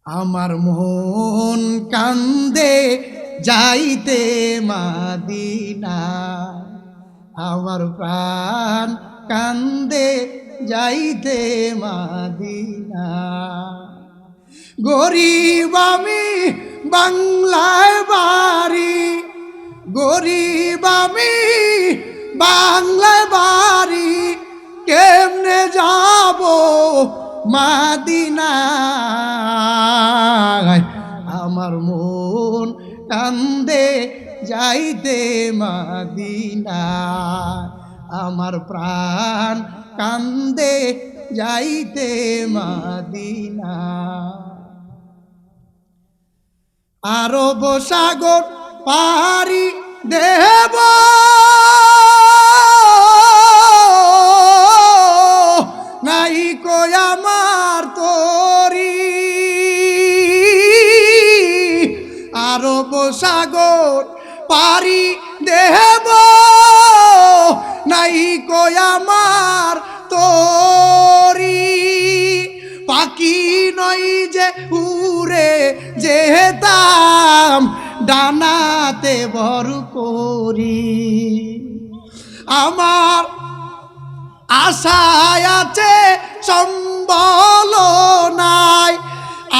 আমার মন কান্দে যাইতে মাদিনা, আমার প্রাণ কান্দে যাইতে মাদিনা। গরিব আমি বাংলায় বাড়ি, গরিব আমি বাংলায় বাড়ি, কেমনে যাব মাদিনায়। আমার মন কান্দে যাইতে মাদিনায়, আমার প্রাণ কান্দে যাইতে মাদিনায়। আরব সাগর পারি দেব, নাই কই আমার তরি। আরব সাগর পারি দেব, নাই কই আমার তরি। পাখি নই যে উড়ে যেতাম ডানাতে ভর করি। আমার আশায় আছে সম্বল নাই,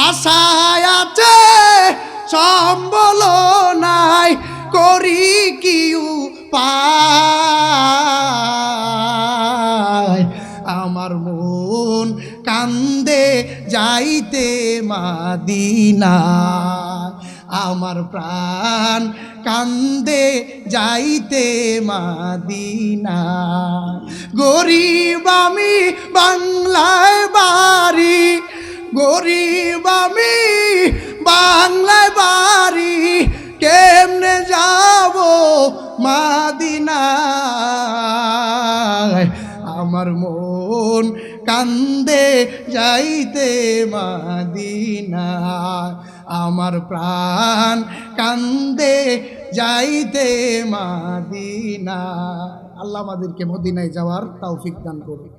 আশায় আছে সম্বল নাই, করি কি উপায়। আমার মন কান্দে যাইতে মাদিনা, আমার প্রাণ কান্দে যাইতে মাদিনা। গরিব আমি বাংলায় বাড়ি, গরিব আমি বাংলায় বাড়ি, কেমনে যাব মাদিনায়। আমার মন কান্দে যাইতে মাদিনা, আমার প্রাণ কান্দে যাইতে মাদিনা। আল্লাহ আমাদেরকে মদিনায় যাওয়ার তৌফিক দান করুন।